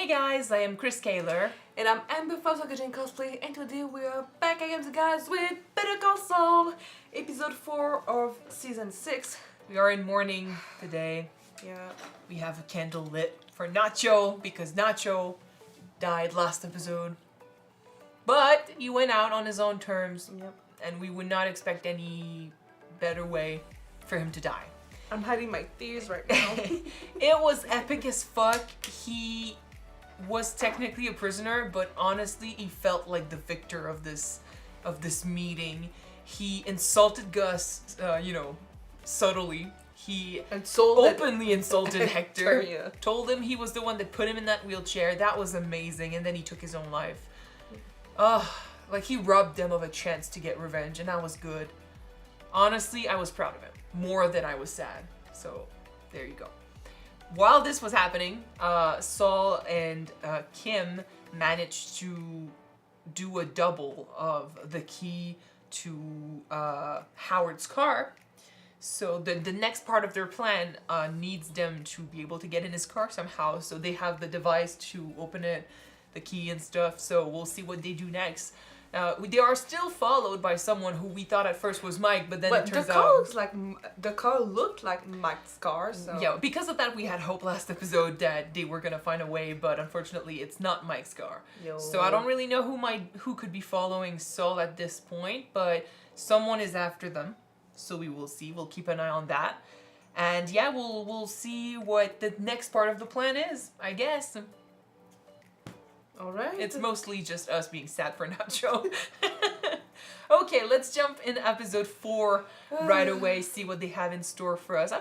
Hey guys, I am Chris Kaler. And I'm Amber from Kyuujin cosplay, and today we are back again, guys, with Better Call Saul, episode 4 of season 6. We are in mourning today. Yeah. We have a candle lit for Nacho because Nacho died last episode. But he went out on his own terms, Yep. and we would not expect any better way for him to die. I'm hiding my tears right now. It was epic as fuck. He was technically a prisoner, but honestly, he felt like the victor of this meeting. He insulted Gus, subtly. He openly insulted Hector. Yeah. Told him he was the one that put him in that wheelchair. That was amazing. And then he took his own life. Like he robbed them of a chance to get revenge, and that was good. Honestly, I was proud of him more than I was sad. So there you go. While this was happening, Saul and Kim managed to do a double of the key to Howard's car. So the next part of their plan needs them to be able to get in his car somehow. So they have the device to open it, the key and stuff. So we'll see what they do next. They are still followed by someone who we thought at first was Mike, but then it turns out the car looked like Mike's car. So yeah, because of that we had hope last episode that they were gonna find a way, but unfortunately it's not Mike's car. Yo. So I don't really know who could be following Saul at this point, but someone is after them. So we will see. We'll keep an eye on that, and yeah, we'll see what the next part of the plan is, I guess. All right. It's mostly just us being sad for Nacho. Okay, let's jump in episode 4 right away, see what they have in store for us.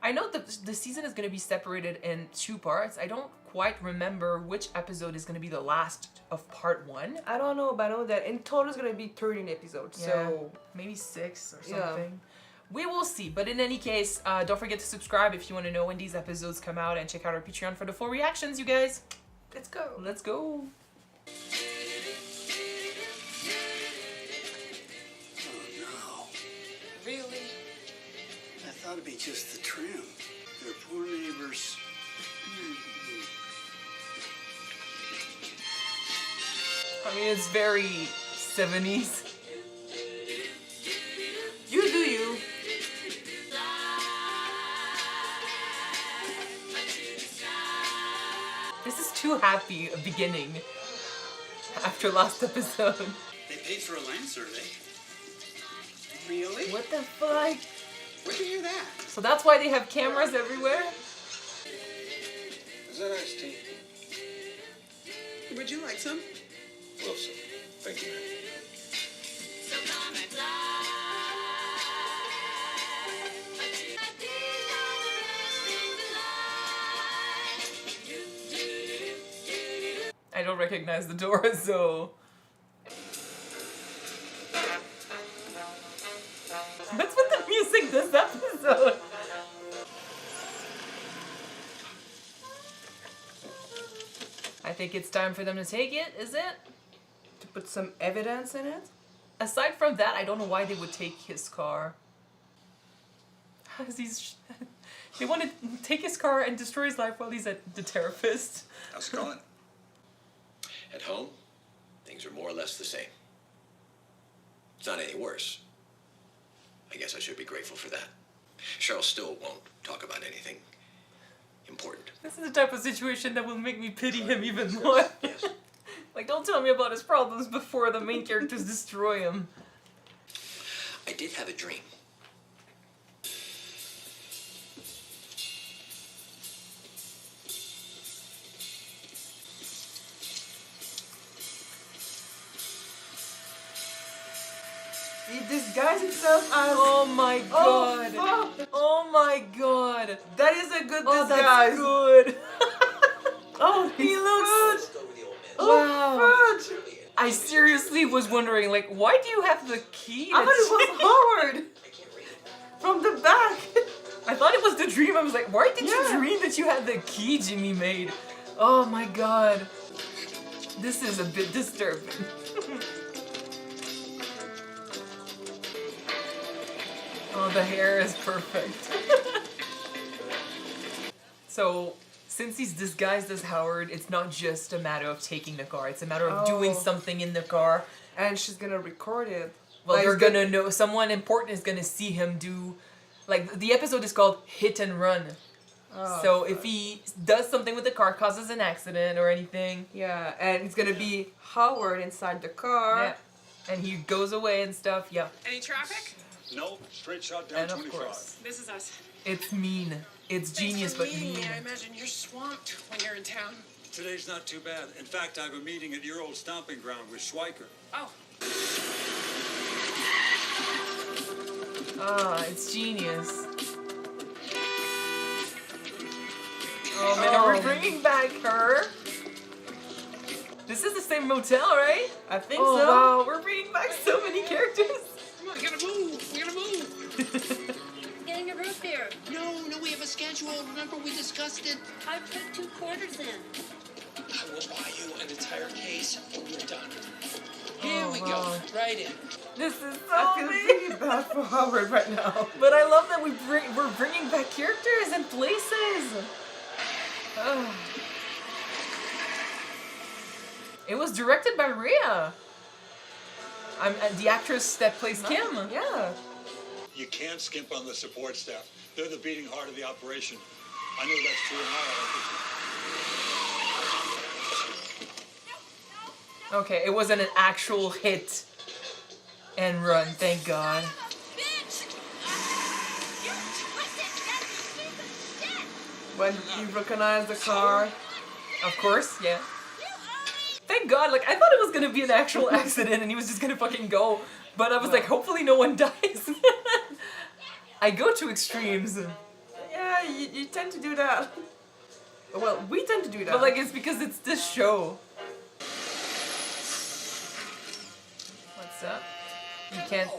I know the season is going to be separated in 2 parts. I don't quite remember which episode is going to be the last of part 1. I don't know, but I know that in total it's gonna be 13 episodes. Yeah, So maybe 6 or something. Yeah. We will see. But in any case, don't forget to subscribe if you want to know when these episodes come out, and check out our Patreon for the full reactions, you guys. let's go. Let's go. Really? I thought it'd be just the trim. Their poor neighbors. I mean, it's very 70s. You do you. This is too happy a beginning after last episode. They paid for a land survey. Really? What the fuck? Where'd you hear that? So that's why they have cameras everywhere? Is that iced tea? Would you like some? Love some. Thank you. I don't recognize the door, so... What's with the music this episode? I think it's time for them to take it, is it? To put some evidence in it. Aside from that, I don't know why they would take his car. They want to take his car and destroy his life while he's at the therapist. How's it going? At home, things are more or less the same. It's not any worse. I guess I should be grateful for that. Cheryl still won't talk about anything important. This is the type of situation that will make me pity him even more. Yes. Like, don't tell me about his problems before the main characters destroy him. I did have a dream. He disguised himself as. Oh my god. Oh, fuck. Oh my god. That is a good Oh, disguise. that's good. Oh, He looks... Oh, fudge. I seriously was wondering, like, why do you have the key? I thought it was Howard from the back. I thought it was the dream. I was like, why did you Yeah. dream that you had the key Jimmy made? Oh my god. This is a bit disturbing. Oh, the hair is perfect. So since he's disguised as Howard, it's not just a matter of taking the car. It's a matter of doing something in the car. And she's gonna record it. Well, Like, they're gonna know, someone important is gonna see him do, like, the episode is called Hit and Run. Oh, So if he does something with the car, causes an accident or anything. yeah, and it's gonna be Howard inside the car. Yeah. And he goes away and stuff, yeah. Any traffic? No, straight shot down And of 25. course, This is us. it's mean. It's genius, but Thanks for meeting mean. me. I imagine you're swamped when you're in town. Today's not too bad. In fact, I have a meeting at your old stomping ground with Schweiker. Oh, Ah, it's genius. Oh man, we're bringing back her. This is the same motel, right? I think Oh so. wow, we're bringing back so many characters. come on, we gotta move. We gotta move. Getting a root beer. No, we have a schedule. Remember we discussed it? I put 2 quarters in. I will buy you an entire case when you're done. Here we wow. go. Right in. This is so I feel big. really bad for Howard right now. But I love that we're bringing back characters and places. Ugh. It was directed by Rhea. I'm the actress that plays Kim. Yeah. You can't skimp on the support staff. They're the beating heart of the operation. I know that's true in Ireland. Okay, it wasn't an actual hit and run, thank God. When you recognize the car. Of course, yeah. Thank God, like, I thought it was gonna be an actual accident and he was just gonna fucking go. But I was like, hopefully no one dies. I go to extremes. Yeah, you tend to do that. Well, we tend to do that. But like, it's because it's this show. What's up? You can't,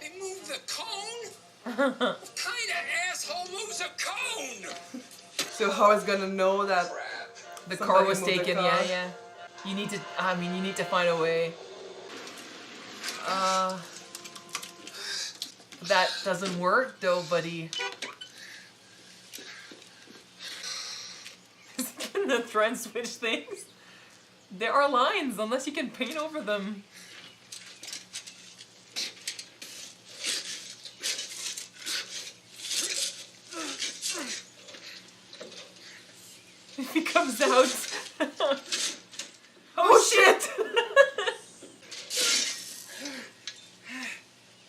They moved the cone? What kind of asshole moves a cone? So Howard's gonna know that the somebody car was moved the taken, car. yeah. You need to, you need to find a way. That doesn't work though, buddy. Is he gonna try and switch things? There are lines, unless you can paint over them. If he comes out. Oh shit!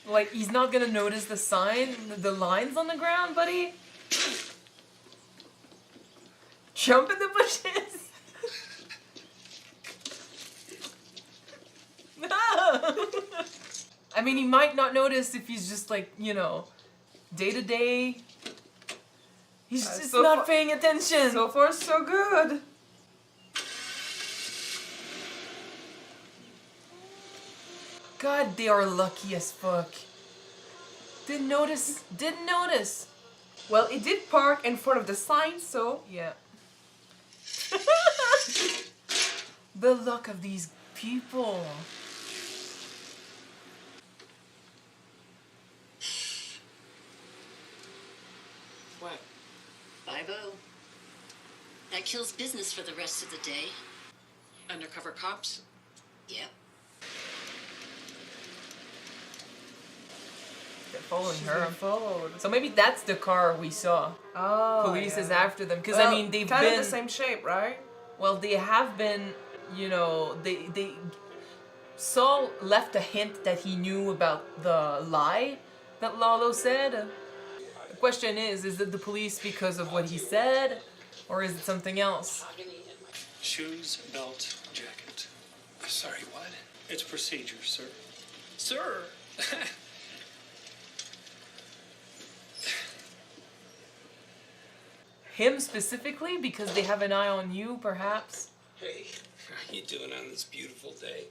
Like, he's not gonna notice the sign, the lines on the ground, buddy? Jump in the bushes! I mean, he might not notice if he's just like, you know, day to day. He's just so not far- paying attention. so far so good. God, they are lucky as fuck. Didn't notice. Didn't notice. Well, it did park in front of the sign, so Yeah. The luck of these people. What? 5-0. That kills business for the rest of the day. Undercover cops? Yep. They're following she's her. been followed. So maybe that's the car we saw. Oh, Police is yeah. after them. Because, Well, I mean, they've kind been... of the same shape, right? Well, they have been, you know, they... Saul left a hint that he knew about the lie that Lalo said. The question is it the police because of what he said? Or is it something else? Shoes, belt, jacket. Sorry, what? It's procedure, sir. Sir. Him specifically? Because they have an eye on you, perhaps? Hey, how you doing on this beautiful day?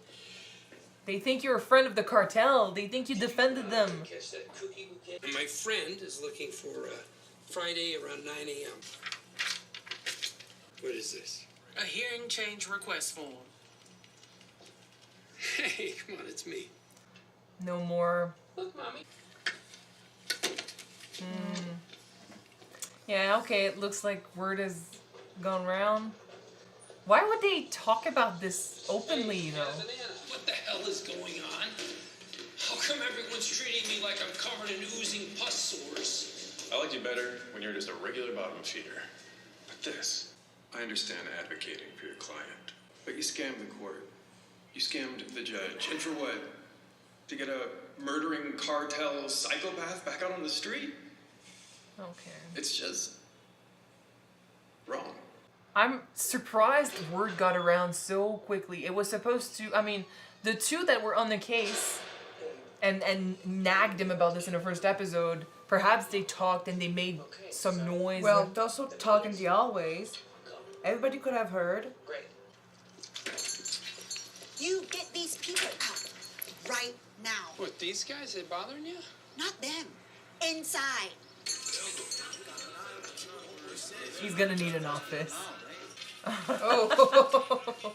They think you're a friend of the cartel. They think you defended them. Catch that cookie we get? My friend is looking for Friday around 9 a.m. What is this? A hearing change request form. Hey, come on, it's me. No more. Look, Mommy. Yeah, okay, it looks like word is gone round. Why would they talk about this openly, though? What the hell is going on? How come everyone's treating me like I'm covered in oozing pus sores? I like you better when you're just a regular bottom feeder. But this, I understand advocating for your client. But you scammed the court. You scammed the judge. And for what? To get a murdering cartel psychopath back out on the street? Okay. It's just wrong. I'm surprised word got around so quickly. It was supposed to, I mean, the two that were on the case and nagged him about this in the first episode, perhaps they talked and they made some noise. Well, they also talk in the hallways. Everybody could have heard. Great. You get these people out right now. What, these guys, they bothering you? Not them. Inside. He's gonna need an office. Oh.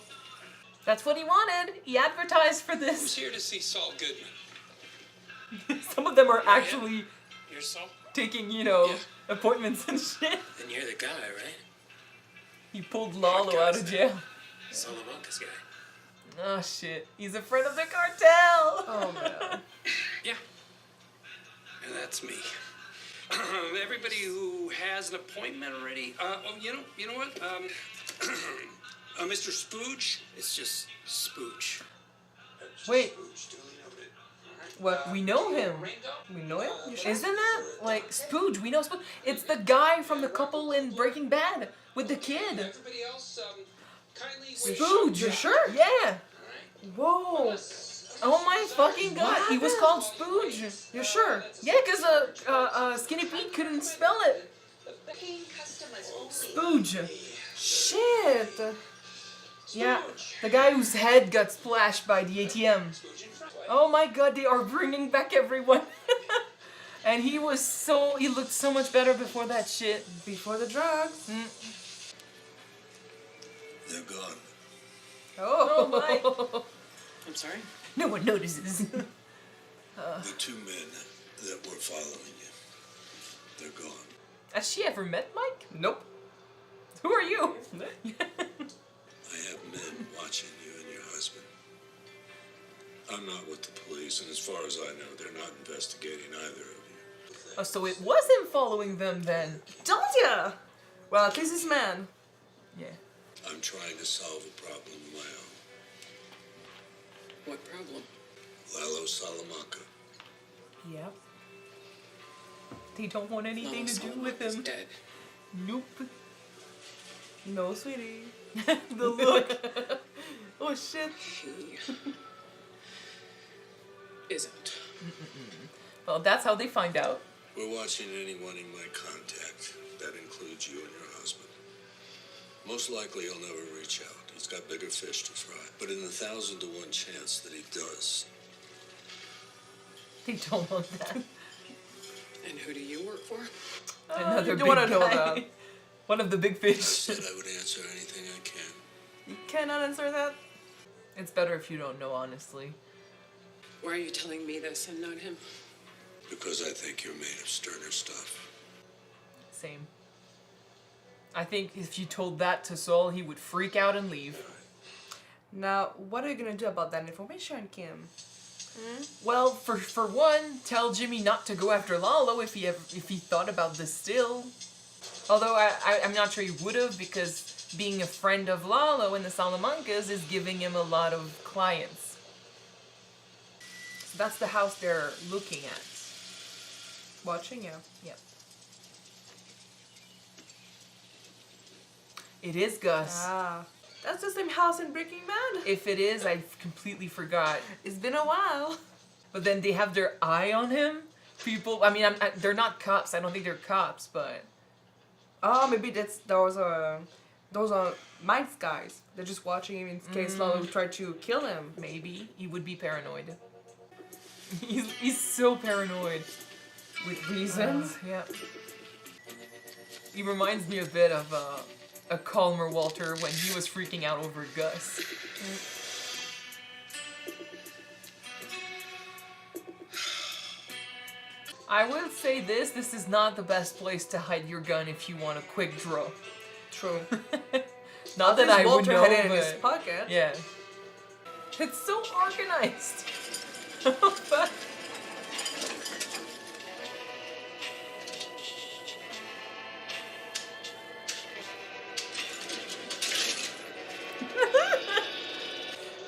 That's what he wanted. He advertised for Who's this. here to see Saul Goodman? Some of them are actually You're Saul? taking, Yeah. appointments and shit. And you're the guy, right? He pulled Lalo out of jail. Salamanca's guy. Oh shit. He's a friend of the cartel. Oh no. Yeah. And that's me. Everybody who has an appointment already. You know what? Mr. Spooge. It's just Spooge. Wait. What? We know him. We know him? You sure? Isn't that like Spooge? We know Spooge. It's the guy from the couple in Breaking Bad with the kid. Everybody else, kindly. Spooge. You're sure? Yeah. Whoa. Oh my fucking god. He was called Spooge. You're sure? Yeah, because Skinny Pete couldn't spell it. Spooge. Shit. Yeah, the guy whose head got splashed by the ATM. Oh my god, they are bringing back everyone. And he looked so much better before that shit. Before the drugs. They're gone. Oh my. I'm sorry? No one notices. The two men that were following you, they're gone. Has she ever met Mike? Nope. Who are you? I have men watching you and your husband. I'm not with the police, and as far as I know, they're not investigating either of you. Oh, so it wasn't following them then. Told ya! Well, at least this man. Yeah. I'm trying to solve a problem of my own. What problem? Lalo Salamanca. Yep. They don't want anything to do with Salamanca's him. dead. Nope. No, sweetie. The look. Oh shit. He isn't. Well, that's how they find out. We're watching anyone he might contact. That includes you and your husband. Most likely he'll never reach out. He's got bigger fish to fry. But in the 1,000 to 1 chance that he does, They don't want that. And who do you work for? Another you big wanna know guy. that. One of the big I fish. said I would answer anything I can. You cannot answer that? It's better if you don't know, honestly. Why are you telling me this and not him? Because I think you're made of sterner stuff. Same. I think if you told that to Saul, he would freak out and leave. Now, what are you gonna do about that information, Kim? Well, for one, tell Jimmy not to go after Lalo if he thought about this still. Although I'm not sure he would have, because being a friend of Lalo in the Salamancas is giving him a lot of clients. So that's the house they're looking at. Watching you. Yep. It is Gus. Ah. That's the same house in Breaking Bad. If it is, I completely forgot. It's been a while. But then they have their eye on him. People, I mean, they're not cops. I don't think they're cops, but... Oh, maybe those are Mike's guys. They're just watching him in case Lalo tried to kill him. Maybe. He would be paranoid. He's so paranoid. With reasons. Yeah. He reminds me a bit of a calmer Walter when he was freaking out over Gus. I will say this is not the best place to hide your gun if you want a quick draw. True. Not that At least I would Walter know, had it in his but pocket. yeah. It's so organized. But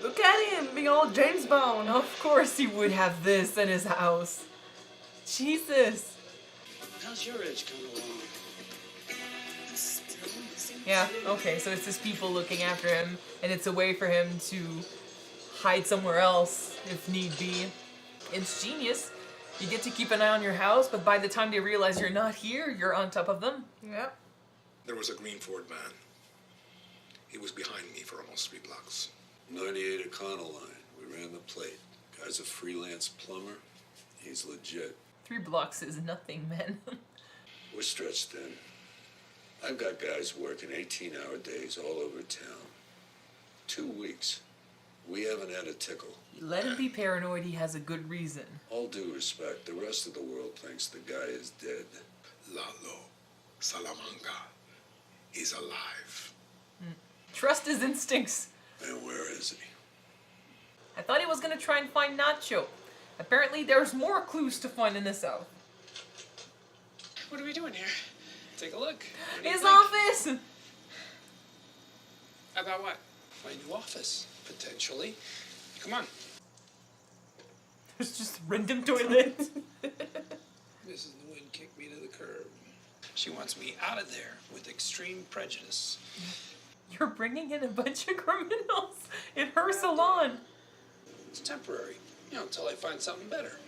Look at him, being all James Bond. of course he would have this in his house. Jesus. How's your edge coming along? Yeah, okay, so it's just people looking after him, and it's a way for him to hide somewhere else if need be. It's genius. You get to keep an eye on your house, but by the time they realize you're not here, you're on top of them. Yep. There was a Greenford man. He was behind me for almost 3 blocks. 98 O'Connell line. We ran the plate. Guy's a freelance plumber. He's legit. 3 blocks is nothing, man. We're stretched thin. I've got guys working 18-hour days all over town. 2 weeks. We haven't had a tickle. Let him be paranoid, he has a good reason. All due respect, the rest of the world thinks the guy is dead. Lalo Salamanca is alive. Trust his instincts. And where is he? I thought he was gonna try and find Nacho. Apparently there's more clues to find in the south. What are we doing here? Take a look. What do you His think? office! About what? My new office, potentially. Come on. There's just random toilet. Mrs. Nguyen kicked me to the curb. She wants me out of there with extreme prejudice. You're bringing in a bunch of criminals in her salon. It's temporary, until I find something better.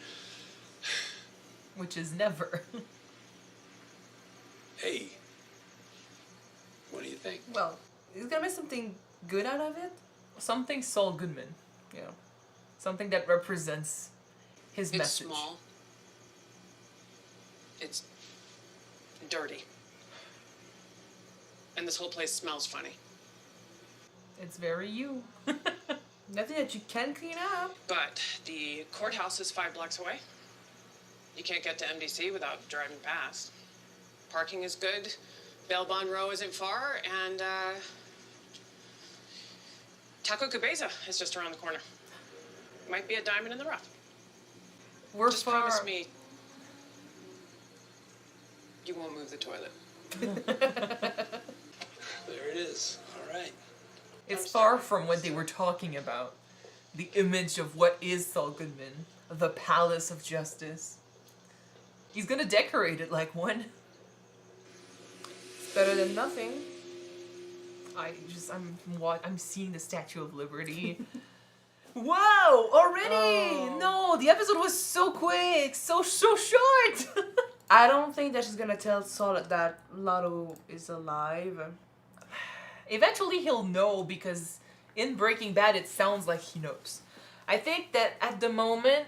Which is never. Hey, what do you think? Well, he's gonna make something good out of it. Something Saul Goodman. Yeah. Something that represents his It's message. small. It's dirty. And this whole place smells funny. It's very you. Nothing that you can clean up. But the courthouse is 5 blocks away. You can't get to MDC without driving past. Parking is good. Bail Bond Row isn't far, and Taco Cabeza is just around the corner. Might be a diamond in the rough. We're Just far. promise me you won't move the toilet. There it is. All right. It's far from what they were talking about. The image of what is Saul Goodman. The Palace of Justice. He's gonna decorate it like one. It's better than nothing. I'm seeing the Statue of Liberty. Wow! Already! Oh. No, the episode was so quick, so short. I don't think that she's gonna tell Saul that Lalo is alive. Eventually he'll know because in Breaking Bad it sounds like he knows. I think that at the moment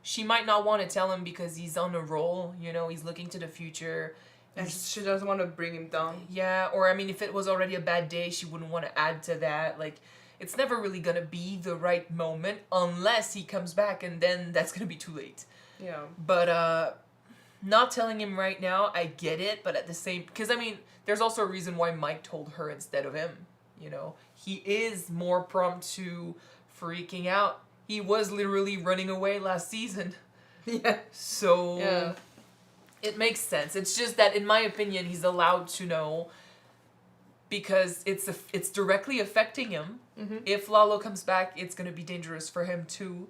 she might not want to tell him because he's on a roll, he's looking to the future. And she doesn't want to bring him down. Yeah, or I mean if it was already a bad day, she wouldn't want to add to that. Like, it's never really gonna be the right moment unless he comes back, and then that's gonna be too late. Yeah. But not telling him right now, I get it, but at the same, because I mean, there's also a reason why Mike told her instead of him. He is more prompt to freaking out. He was literally running away last season. Yeah. So Yeah. it makes sense. It's just that, in my opinion, he's allowed to know because it's directly affecting him. Mm-hmm. If Lalo comes back, it's gonna be dangerous for him too.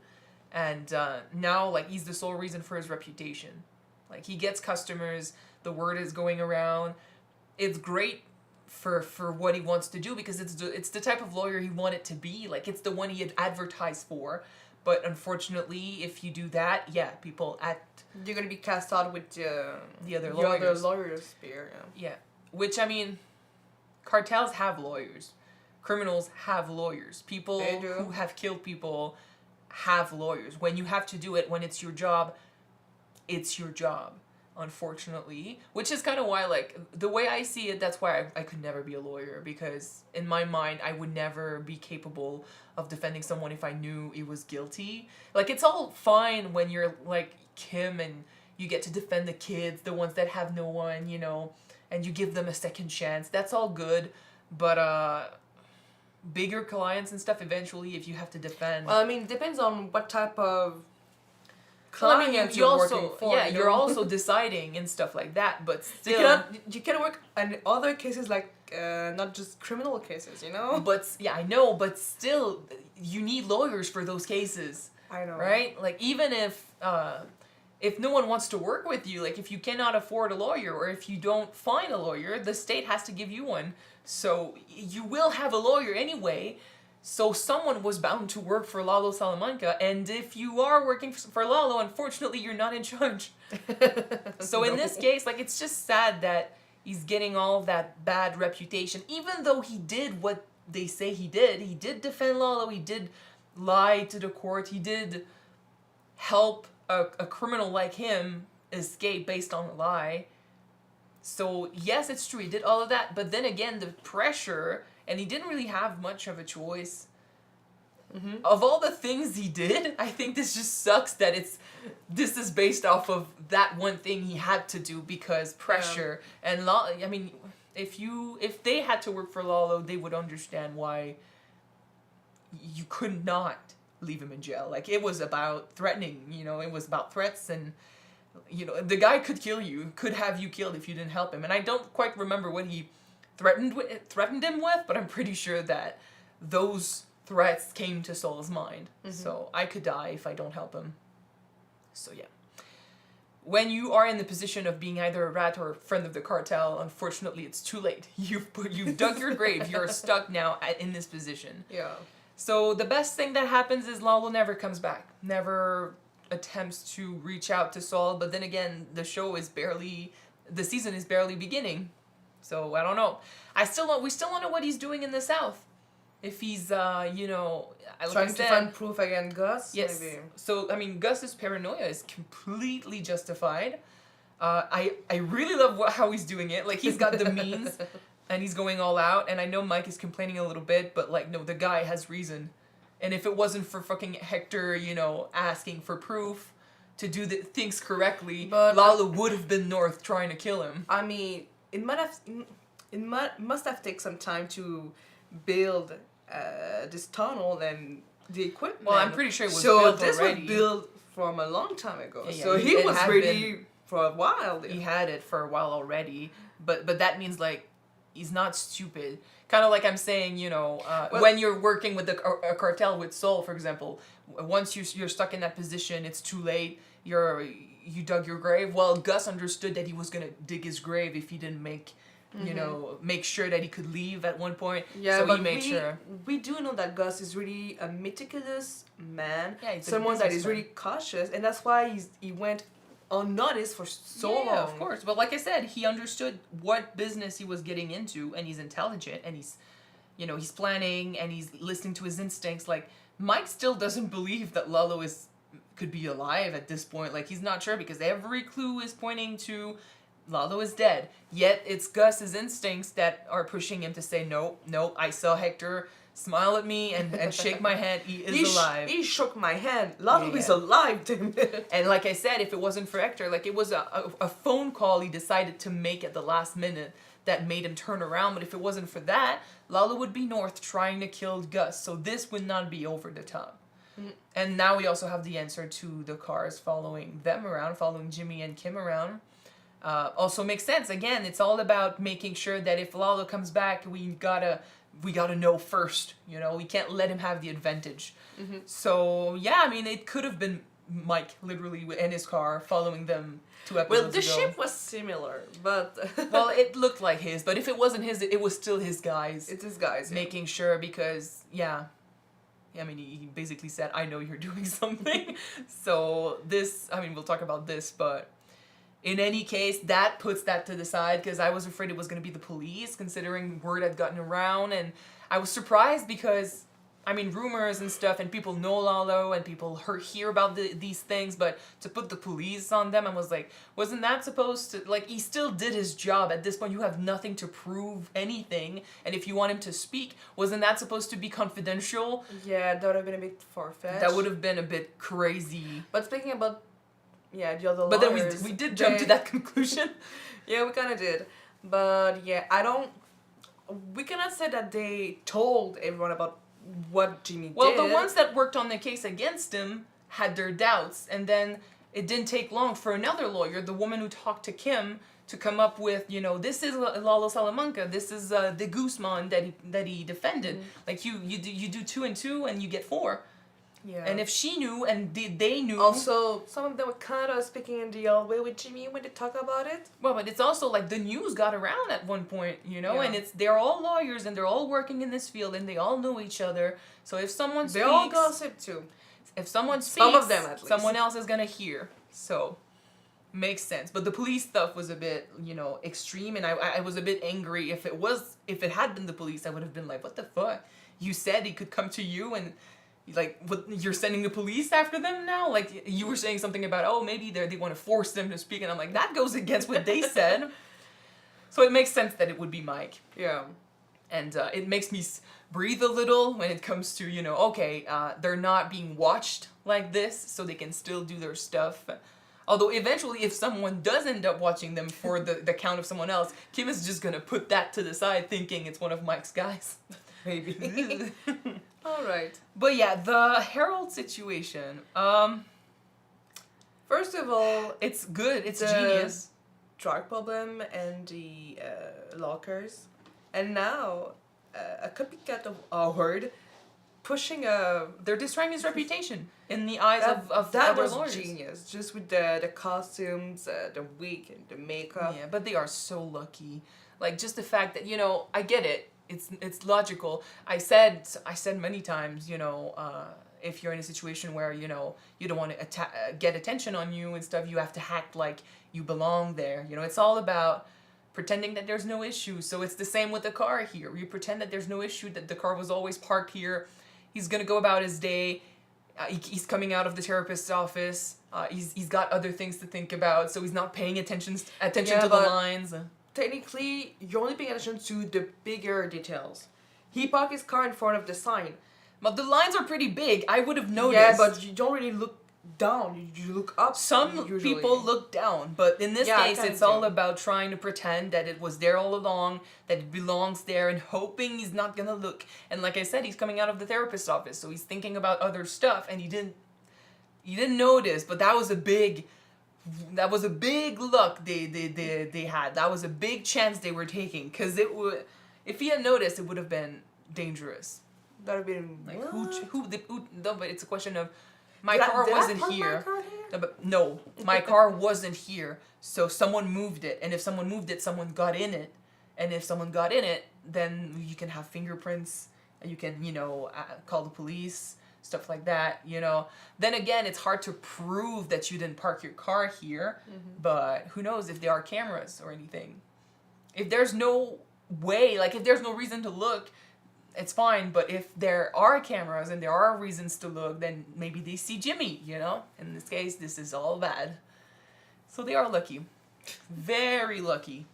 And now, like, he's the sole reason for his reputation. Like, he gets customers. The word is going around. It's great for what he wants to do because it's the type of lawyer he wanted to be. Like, it's the one he had advertised for. But unfortunately, if you do that, yeah, people you're gonna be cast out with the other your lawyers. other lawyers spear. Yeah. Yeah, which I mean, cartels have lawyers, criminals have lawyers, people They do. who have killed people have lawyers. When you have to do it, when it's your job, it's your job. Unfortunately, which is kind of why, like, the way I see it, that's why I could never be a lawyer, because in my mind I would never be capable of defending someone if I knew he was guilty. Like, it's all fine when you're like Kim and you get to defend the kids, the ones that have no one, and you give them a second chance. That's all good, but bigger clients and stuff, eventually, if you have to defend. Well, I mean, it depends on what type of Well, I clients mean, you you're also, working for. yeah, you you're know? also deciding and stuff like that, but You still. cannot work on other cases like not just criminal cases, you know. But yeah, I know, but still, you need lawyers for those cases. I know. Right? Like, even if no one wants to work with you, like, if you cannot afford a lawyer, or if you don't find a lawyer, the state has to give you one. So you will have a lawyer anyway. So someone was bound to work for Lalo Salamanca, and if you are working for Lalo, unfortunately, you're not in charge. So in this case, like, it's just sad that he's getting all that bad reputation, even though he did what they say he did. He did defend Lalo, he did lie to the court, he did help a criminal like him escape based on a lie. So yes, it's true, he did all of that, but then again, the pressure, and he didn't really have much of a choice. Of all the things he did, I think this just sucks that this is based off of that one thing he had to do because pressure. And I mean, if they had to work for Lalo, they would understand why you could not leave him in jail. Like, it was about threatening, you know, it was about threats, and you know, the guy could kill you, could have you killed if you didn't help him. And I don't quite remember what he threatened him with, but I'm pretty sure that those threats came to Saul's mind. So I could die if I don't help him. So yeah. When you are in the position of being either a rat or a friend of the cartel, unfortunately, it's too late. You've dug your grave. You're stuck now in this position. Yeah. So the best thing that happens is Lalo never comes back. Never attempts to reach out to Saul. But then again, the season is barely beginning. So I don't know. We still don't know what he's doing in the South. If he's, you know, like trying to find proof against Gus. Yes. Maybe. So I mean, Gus's paranoia is completely justified. I really love how he's doing it. Like, he's got the means, and he's going all out. And I know Mike is complaining a little bit, but like, no, the guy has reason. And if it wasn't for fucking Hector, you know, asking for proof to do the things correctly, But Lalo would have been north trying to kill him. I mean, it must have taken some time to build this tunnel and the equipment. Well, I'm pretty sure it was so built this already. was built from a long time ago. Yeah, so he it was had ready been- for a while. He had it for a while already, but that means, like, he's not stupid. Kind of like I'm saying, you know, when you're working with a cartel with Saul, for example, once you're stuck in that position, it's too late. You dug your grave. Well, Gus understood that he was gonna dig his grave if he didn't make sure that he could leave at one point. Yeah, so but he made sure. We do know that Gus is really a meticulous man. Yeah, he's a someone that is businessman. really cautious, and that's why he went unnoticed for so long. Yeah, of course. But like I said, he understood what business he was getting into, and he's intelligent, and he's planning, and he's listening to his instincts. Like, Mike still doesn't believe that Lalo could be alive at this point. Like, he's not sure because every clue is pointing to Lalo is dead. Yet it's Gus's instincts that are pushing him to say, no, I saw Hector smile at me and shake my hand. He is alive. He shook my hand. Lalo is alive, damn it. And like I said, if it wasn't for Hector, like, it was a phone call he decided to make at the last minute that made him turn around. But if it wasn't for that, Lalo would be north trying to kill Gus. So this would not be over the top. And now we also have the answer to the cars following them around, following Jimmy and Kim around. Also makes sense. Again, it's all about making sure that if Lalo comes back, we gotta know first. You know, we can't let him have the advantage. So yeah, I mean, it could have been Mike literally in his car following them 2 episodes ago. Well, the ship was similar, but well, it looked like his, but if it wasn't his, it was still his guys. It's his guys. Yeah. Making sure, because I mean, he basically said, I know you're doing something. So this, I mean, we'll talk about this, but in any case, that puts that to the side, because I was afraid it was going to be the police, considering word had gotten around. And I was surprised because, I mean, rumors and stuff, and people know Lalo, and people hear about these things, but to put the police on them, I was like, wasn't that supposed to, like, he still did his job. At this point, you have nothing to prove anything, and if you want him to speak, wasn't that supposed to be confidential? Yeah, that would have been a bit far-fetched. That would have been a bit crazy. But speaking about, the other but lawyers... But then we did jump to that conclusion. Yeah, we kind of did. But yeah, we cannot say that they told everyone about what Jimmy Well, did. the ones that worked on the case against him had their doubts, and then it didn't take long for another lawyer, the woman who talked to Kim, to come up with, this is Lalo Salamanca, this is the Guzman that he defended. Like you do 2 and 2 and you get 4. Yeah. And if she knew and they knew. Also, some of them were kind of speaking in the old way with Jimmy when they talk about it. Well, but it's also like the news got around at one point, Yeah. and they're all lawyers and they're all working in this field and they all know each other. So if someone speaks, They all gossip too. if someone speaks, Some of them at least. someone else is gonna hear. So makes sense. But the police stuff was a bit, extreme, and I was a bit angry. If it had been the police, I would have been like, what the fuck? You said he could come to you and. Like, what, you're sending the police after them now? Like, you were saying something about, oh, maybe they want to force them to speak. And I'm like, that goes against what they said. So it makes sense that it would be Mike. Yeah. And it makes me breathe a little when it comes to, okay, they're not being watched like this, so they can still do their stuff. Although eventually, if someone does end up watching them for the count of someone else, Kim is just going to put that to the side thinking it's one of Mike's guys. Maybe. All right. But yeah, the Harold situation. First of all, it's good. It's the genius. Drug problem and the lockers, and now a copycat of Howard pushing a. They're destroying his reputation in the eyes of that other was lawyers. genius. Just with the costumes, the wig, and the makeup. Yeah, but they are so lucky. Like just the fact that I get it. It's logical. I said many times, if you're in a situation where you don't want to get attention on you and stuff, you have to act like you belong there. It's all about pretending that there's no issue. So it's the same with the car here. You pretend that there's no issue, that the car was always parked here. He's gonna go about his day. He's coming out of the therapist's office. He's got other things to think about, so he's not paying attention to the lines. Technically, you're only paying attention to the bigger details. He parked his car in front of the sign. But the lines are pretty big. I would have noticed. Yeah, but you don't really look down. You look up. Some usually. people look down, but in this case, I it's all about trying to pretend that it was there all along, that it belongs there, and hoping he's not gonna look. And like I said, he's coming out of the therapist's office, so he's thinking about other stuff, and he didn't notice. But that was a big luck they had. That was a big chance they were taking, because if he had noticed, it would have been dangerous. That would have been like who no, but it's a question of my car wasn't here. No, my car wasn't here, so someone moved it, and if someone moved it, someone got in it, and if someone got in it, then you can have fingerprints, and you can call the police. Stuff like that, Then again, it's hard to prove that you didn't park your car here, but who knows if there are cameras or anything. If there's no way, like if there's no reason to look, it's fine. But if there are cameras and there are reasons to look, then maybe they see Jimmy, In this case, this is all bad. So they are lucky. Very lucky.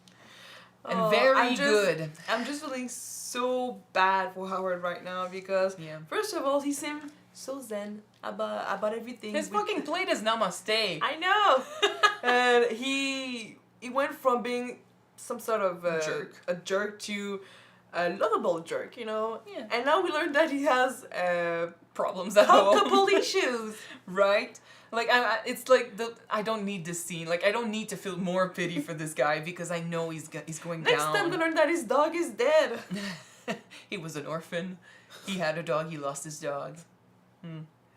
And very good. I'm just feeling so bad for Howard right now because first of all, he seemed so zen about everything. His fucking plate is namaste. I know. And he went from being some sort of a jerk to a lovable jerk, Yeah. And now we learned that he has problems at home. Couple issues, right? Like it's like I don't need this scene. Like I don't need to feel more pity for this guy because I know he's going Next down. time we learn that his dog is dead. He was an orphan. He had a dog. He lost his dog.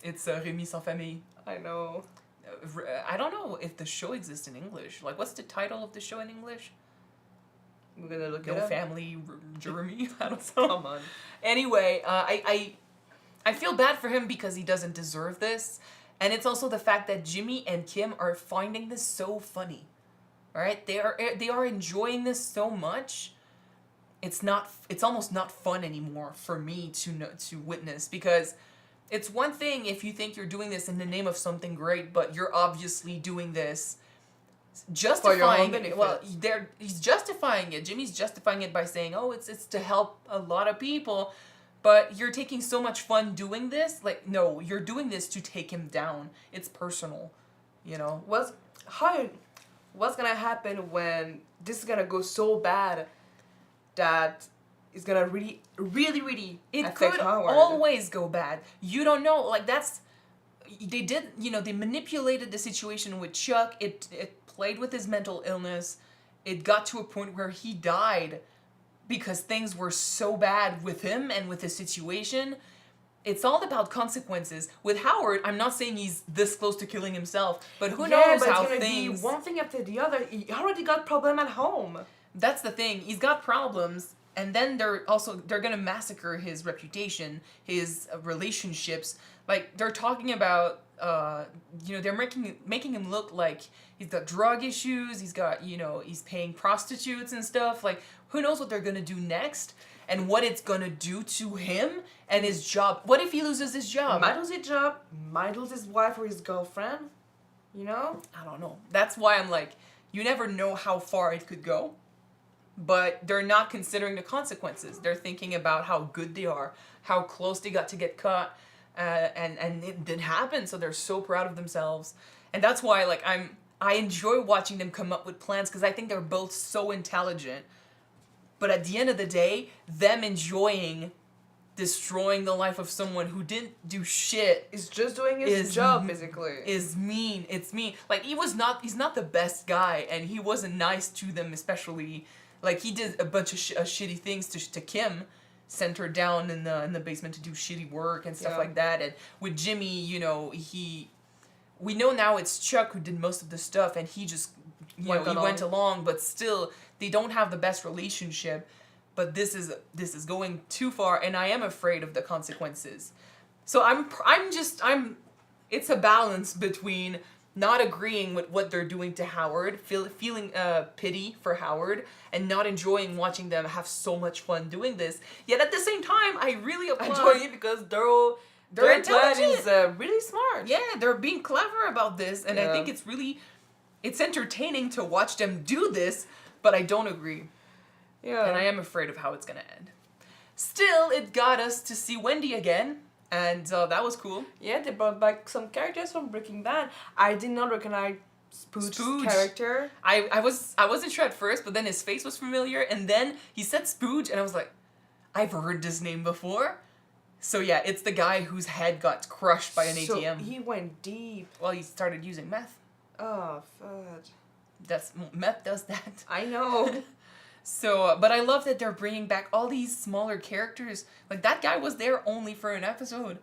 It's Rémi sans famille. I know. I don't know if the show exists in English. Like, what's the title of the show in English? We're gonna look No it up. Family Jeremy. I don't know. Come on. Anyway, I feel bad for him because he doesn't deserve this. And it's also the fact that Jimmy and Kim are finding this so funny. All right? They are enjoying this so much. It's almost not fun anymore for me to witness, because it's one thing if you think you're doing this in the name of something great, but you're obviously doing this justifying it. Well, he's justifying it. Jimmy's justifying it by saying, "Oh, it's to help a lot of people." But you're taking so much fun doing this. Like, no, you're doing this to take him down. It's personal, Was Howard what's gonna happen when this is gonna go so bad that it's gonna really, really, really It affect could Howard. always go bad. You don't know. Like that's they did. You know, they manipulated the situation with Chuck. It played with his mental illness. It got to a point where he died because things were so bad with him and with his situation. It's all about consequences. With Howard, I'm not saying he's this close to killing himself, but who knows but how it's gonna things. be one thing after the other. He already got problem at home. That's the thing. He's got problems, and then they're gonna massacre his reputation, his relationships. Like they're talking about, they're making him look like he's got drug issues. He's got, he's paying prostitutes and stuff. Like who knows what they're gonna do next, and what it's gonna do to him and his job. What if he loses his job? Might lose his job. Might lose his wife or his girlfriend. You know? I don't know. That's why I'm like, you never know how far it could go. But they're not considering the consequences. They're thinking about how good they are, how close they got to get caught, and it didn't happen. So they're so proud of themselves, and that's why like I enjoy watching them come up with plans because I think they're both so intelligent. But at the end of the day, them enjoying destroying the life of someone who didn't do shit is just doing his job basically. Is mean. It's mean. Like he's not the best guy, and he wasn't nice to them, especially. Like he did a bunch of shitty things to Kim, sent her down in the basement to do shitty work and stuff like that. And with Jimmy, we know now it's Chuck who did most of the stuff, and he just went along. But still, they don't have the best relationship. But this is going too far, and I am afraid of the consequences. So it's a balance between not agreeing with what they're doing to Howard, feeling pity for Howard, and not enjoying watching them have so much fun doing this. Yet at the same time, I really applaud enjoying it because their intelligent. Plan is really smart. Yeah, they're being clever about this, and I think it's entertaining to watch them do this, but I don't agree. Yeah. And I am afraid of how it's gonna end. Still, it got us to see Wendy again. And that was cool. Yeah, they brought back some characters from Breaking Bad. I did not recognize Spooge's character. I wasn't sure at first, but then his face was familiar, and then he said Spooge, and I was like, I've heard this name before. So yeah, it's the guy whose head got crushed by an ATM. He went deep. Well, he started using meth. Oh, fudge. Meth does that. I know. So, but I love that they're bringing back all these smaller characters. Like, that guy was there only for an episode.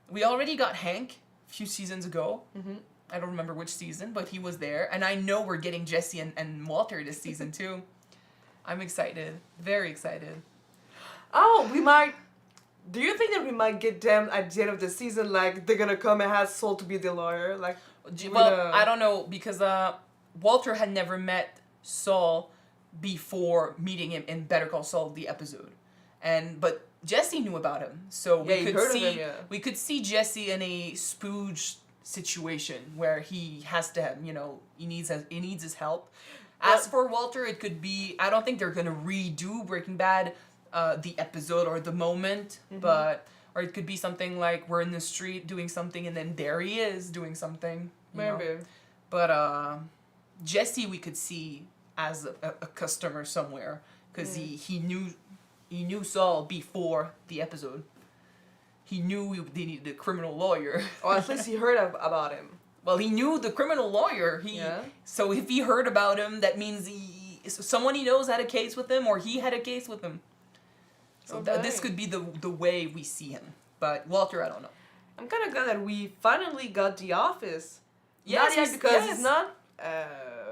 We already got Hank a few seasons ago. Mm-hmm. I don't remember which season, but he was there. And I know we're getting Jesse and Walter this season, too. I'm excited. Very excited. Oh, we might... Do you think that we might get them at the end of the season, like, they're gonna come and have Saul to be the lawyer? Like, well, I don't know, because Walter had never met Saul before meeting him in Better Call Saul, the episode, but Jesse knew about him, so we could see Jesse in a Spooge situation where he has to have, he needs his help. As for Walter, it could be, I don't think they're gonna redo Breaking Bad, the episode or the moment, or it could be something like we're in the street doing something and then there he is doing something. Maybe. But Jesse we could see as a customer somewhere, because he knew Saul before the episode. He knew they needed a criminal lawyer. Or at least he heard about him. Well, he knew the criminal lawyer. So if he heard about him, that means someone he knows had a case with him, or he had a case with him. So this could be the way we see him. But Walter, I don't know. I'm kind of glad that we finally got The Office. Yes, not yet because it's not...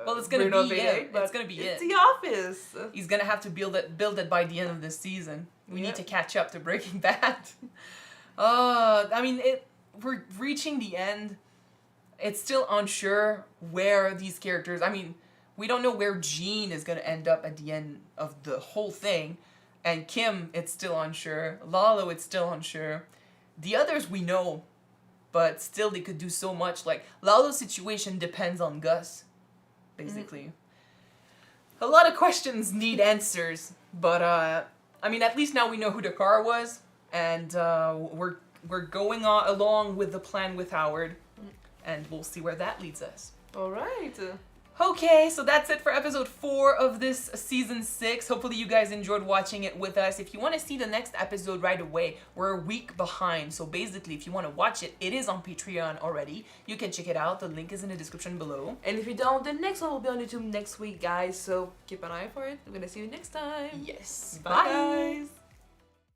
well, it's gonna be it. It's gonna be it's The Office. He's gonna have to build it by the end of this season. We need to catch up to Breaking Bad. I mean, we're reaching the end. It's still unsure where these characters. I mean, we don't know where Gene is gonna end up at the end of the whole thing, and Kim, it's still unsure. Lalo, it's still unsure. The others we know, but still they could do so much. Like Lalo's situation depends on Gus. Basically. A lot of questions need answers, but I mean, at least now we know who the car was, and we're going along with the plan with Howard, and we'll see where that leads us. All right. Okay, so that's it for episode 4 of this season 6. Hopefully you guys enjoyed watching it with us. If you want to see the next episode right away, we're a week behind. So basically, if you want to watch it, it is on Patreon already. You can check it out. The link is in the description below. And if you don't, the next one will be on YouTube next week, guys. So keep an eye for it. We're gonna see you next time. Yes. Bye. Guys.